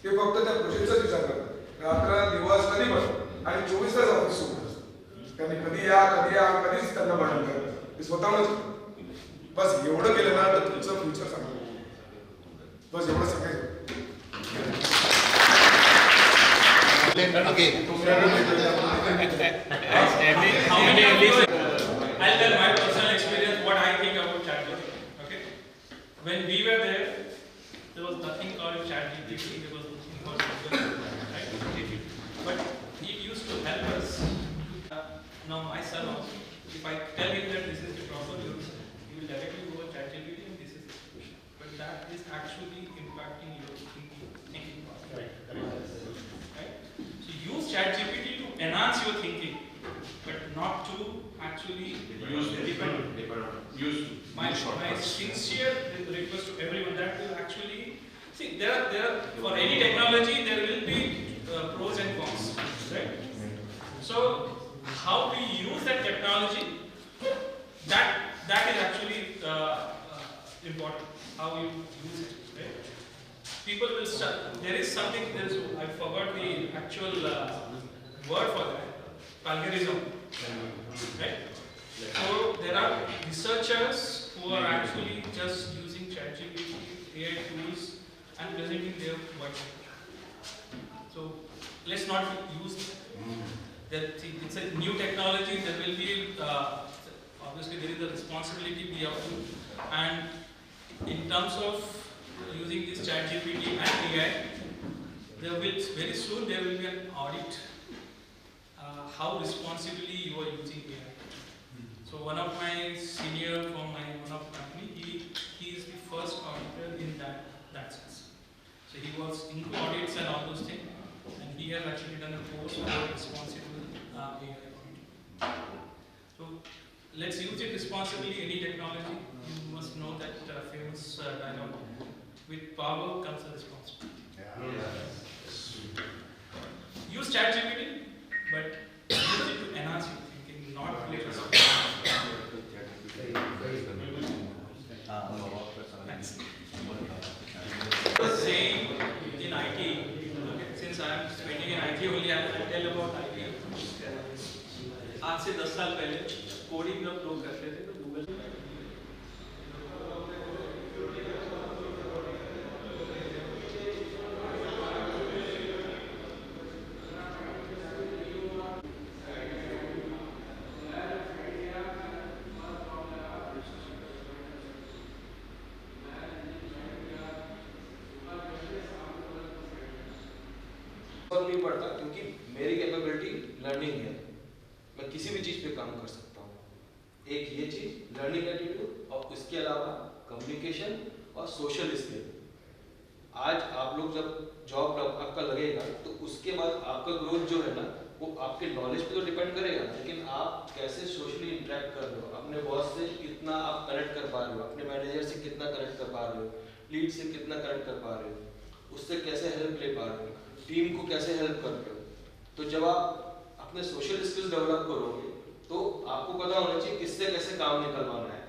ते फक्त त्या प्रोजेक्टचाच विचार करतात. रात्र दिवस कधी पण आणि 24 तास ऑफिस सुरू असतं. त्यांनी कधी या कधीच त्यांना भांडण करत ते स्वतःहूनच. बस एवढं केलं ना तर तुमचं फ्युचर चांगलं. बस एवढं सांगायचं. I'll tell my personal experience what I think about ChatGPT. Okay, when we were there was nothing called ChatGPT. There was nothing called Google, right? But it used to help us. Now my son also, if I tell him that this is the problem, he will directly go to ChatGPT and this is the solution. But that is actually impacting your thinking process. Right? So use ChatGPT to enhance your thinking, but not to actually depend. My sincere request to everyone that will actually see there are for any technology there will be pros and cons, right? So how we use that technology, that is actually important. How you use it, right? People will start. There is something. I forgot the actual word for that. Plagiarism, right? So there are researchers who are actually just using ChatGPT, AI tools, and presenting their work. So let's not use that. It's a new technology. There will be obviously there is a responsibility we have to, and in terms of using this ChatGPT and AI, there will very soon there will be an audit. How responsibly you are using AI. So one of my senior from one of the company, he is the first auditor in that sense. So he was in audits and all those things, and he has actually done a course for responsible AI auditing. So let's use it responsibly. Any technology, you must know that famous dialogue: with power comes a responsibility. Use ChatGPT, but use it to enhance your thinking, not replace it. Saying in IT, since I am spending in IT only, I will tell about IT. आज से 10 साल पहले coding जब लोग करते थे तो Google नहीं पड़ता, क्योंकि मेरी कैपेबिलिटी लर्निंग है. मैं किसी भी चीज पे काम कर सकता हूँ. एक ये चीज लर्निंग एटीट्यूड, और उसके अलावा कम्युनिकेशन और सोशल स्किल. आज आप लोग जब जॉब आपका लगेगा तो उसके बाद आपका ग्रोथ जो है ना वो आपके नॉलेज पे तो डिपेंड करेगा, लेकिन आप कैसे सोशली इंटरेक्ट कर रहे हो, अपने बॉस से कितना आप कनेक्ट कर पा रहे हो, अपने मैनेजर से कितना कनेक्ट कर पा रहे हो, लीड से कितना कनेक्ट कर पा रहे हो, उससे कैसे हेल्प ले पा रहे हो, टीम को कैसे हेल्प कर रहे हो। तो जब आप अपने सोशल स्किल्स डेवलप करोगे तो आपको पता होना चाहिए किससे कैसे काम निकलवाना है,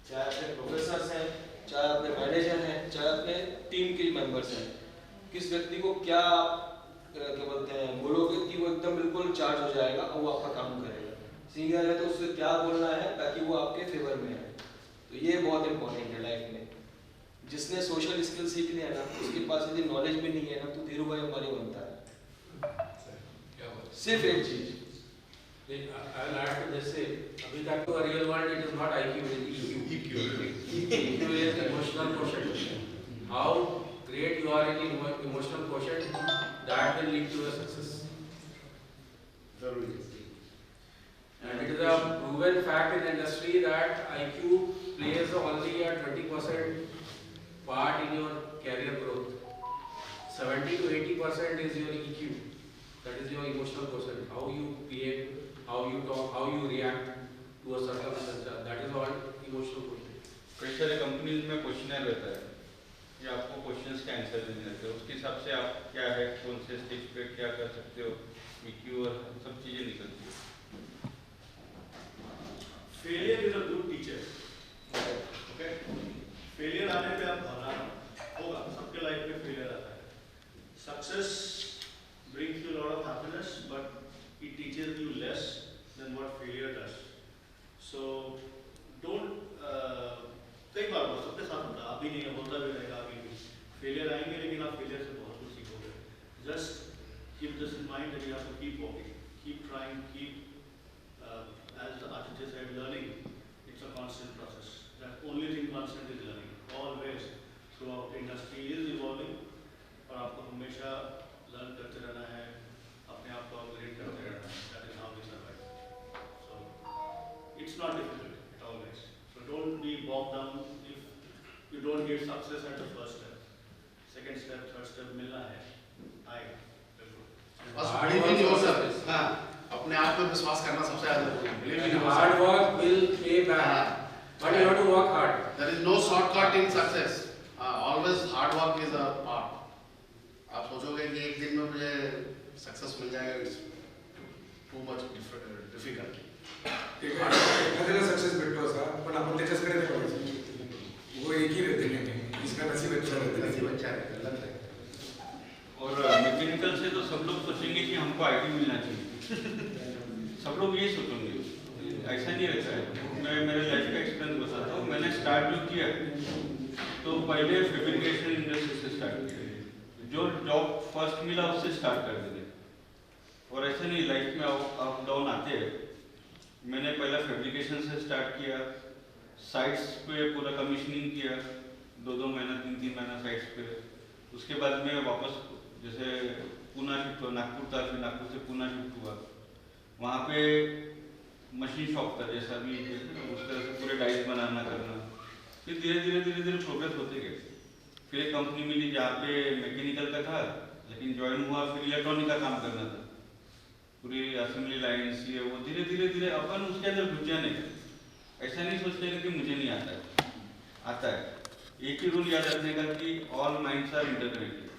चाहे अपने प्रोफेसर्स हैं, चाहे अपने मैनेजर हैं, चाहे अपने टीम के मेंबर्स हैं, किस व्यक्ति को क्या क्या बोलते हैं बोलोगे कि वो एकदम बिल्कुल चार्ज हो जाएगा और वो आपका काम करेगा। सीनियर है तो उससे क्या बोलना है ताकि वो आपके फेवर में है। तो ये बहुत इंपॉर्टेंट है लाइफ में। जिसने सोशल स्किल सीख लिया ना उसके पास यदि नॉलेज भी नहीं है ना तो धीरू भाई अंबानी बनता है। सिर्फ एक चीज जैसे अभी तक तो real world it is not IQ, EQ is emotional quotient. How great you are in emotional quotient, that will lead to a success. And it is a proven fact in the industry that IQ plays only a 20% part in your career growth. 70 to 80% is your EQ. That is your emotional quotient. How you behave, how you talk, how you react to a circumstance. That is all emotional quotient. कई सारे companies में questionnaire रहता है कि आपको questions के answer देने रहते हैं, उसके हिसाब से आप क्या है, कौन से स्टेज पे क्या कर सकते हो, EQ और सब चीज़ें निकलती है। Failure is a good teacher. Okay, failure आने पे आप घबराना होगा, सबके लाइफ में फेलियर आता है। Success brings you a lot of happiness, but it teaches you less than what failure does. So don't कई बार वो सबके साथ होता है, आप भी नहीं होता भी रहेगा, अभी भी फेलियर आएंगे, लेकिन आप फेलियर से बहुत कुछ सीखोगे। Just keep this in mind that you have to keep working, keep trying, keep as Aditya said, learning it's a constant process. The only thing constant is learning. Always throughout the industry is evolving, और आपको हमेशा learn करते रहना है, अपने आप को upgrade करते रहना है। That is how we survive. So it's not difficult always. So don't be bogged down if you don't get success at the first step, second step, third step मिलना है, आएगा बिल्कुल। बस believe in yourself. हाँ, अपने आप पे विश्वास करना सबसे ज़्यादा जरूरी है। Hard work will pay back, but you have to work hard. There is no shortcut in success. Always hard work is a part. आप सोचोगे कि एक दिन में मुझे सक्सेस मिल जाएगा, it's too much difficult. एखाद्याला सक्सेस भेटतो असा, पण आपण त्याच्याकडे नाही बघायचं, वो एक ही रहते हैं, इसका नसीब अच्छा रहता है, नसीब अच्छा रहता है। और मैकेनिकल से तो सब लोग सोचेंगे कि हमको IT मिलना चाहिए, सब लोग ये सोचेंगे, ऐसा नहीं रहता है। मैं मेरे लाइफ का एक्सपीरियंस बताता हूँ। मैंने स्टार्ट जो किया तो पहले फैब्रिकेशन इंडस्ट्री से स्टार्ट किया, जो जॉब फर्स्ट मिला उससे स्टार्ट कर देते। और ऐसा नहीं, लाइफ में अप डाउन आते हैं। मैंने पहला फैब्रिकेशन से स्टार्ट किया, साइट्स पे पूरा कमीशनिंग किया, 2-2 महीना 3-3 महीना साइट्स पे। उसके बाद में वापस जैसे पुणे शिफ्ट हुआ, नागपुर था, फिर नागपुर से पुणे शिफ्ट हुआ। वहाँ पे मशीन शॉप था, जैसा भी उस तरह से पूरे डाइस बनाना करना। फिर धीरे धीरे प्रोग्रेस होते गए। फिर एक कंपनी मिली जहाँ पे मैकेनिकल का था, लेकिन ज्वाइन हुआ फिर इलेक्ट्रॉनिक का काम करना था, पूरी असेंबली लाइन्स ये वो। धीरे धीरे अपन उसके अंदर घुस जाने का, ऐसा नहीं सोचते कि मुझे नहीं आता है, आता है। एक ही रूल याद रखने का कि ऑल माइंड्स आर इंटरकनेक्टेड।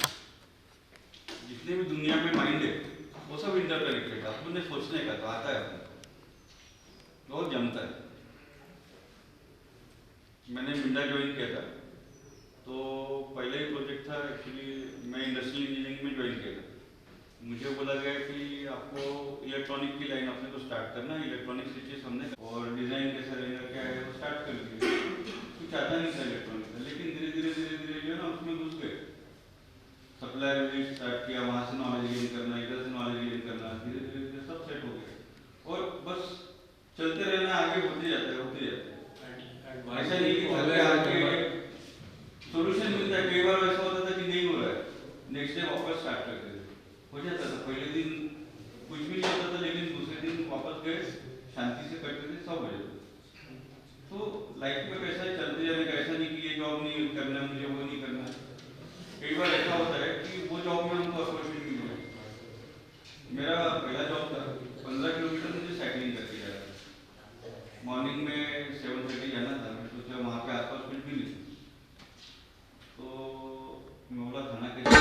जितने भी दुनिया में माइंड है वो सब इंटरकनेक्टेड। अपन ने सोचने का तो आता है, अपन बहुत जमता है। मैंने मिंडा ज्वाइन किया था तो पहले ही प्रोजेक्ट था, एक्चुअली मैं इंडस्ट्रियल इंजीनियरिंग में ज्वाइन किया था। मुझे बोला गया कि आपको इलेक्ट्रॉनिक की लाइन अपने को स्टार्ट करना है, इलेक्ट्रॉनिक स्विचेस हमने और डिज़ाइन कैसा रहेगा क्या है वो स्टार्ट कर लिया। कुछ आता नहीं था इलेक्ट्रॉनिक का, लेकिन धीरे धीरे जो है ना उसमें घुस गए। सप्लायर भी स्टार्ट किया, वहाँ से नॉलेज गेन करना, इधर से नॉलेज गेन करना, धीरे धीरे सब सेट हो गया। और बस चलते रहना, आगे होते जाता है। ऐसा नहीं कि पहले आके सोल्यूशन मिलता है। कई बार ऐसा होता था कि नहीं हो रहा है, नेक्स्ट डे वापस स्टार्ट करते थे, हो जाता था। पहले दिन कुछ भी नहीं होता था, लेकिन दूसरे दिन वापस गए, शांति से करते थे, सब हो जाता। तो लाइफ में कैसा चलते जाने का, ऐसा नहीं कि ये जॉब नहीं करना मुझे, वो नहीं करना। कई बार ऐसा होता है कि वो जॉब में हमको अपॉर्चुनिटी मिली। मेरा पहला जॉब था, 15 किलोमीटर मुझे साइकिलिंग करके जाना, मॉर्निंग में 7:30 जाना था। मैं सोचा वहाँ पे आसपास कुछ भी नहीं, तो मैं बोला खाना कैसे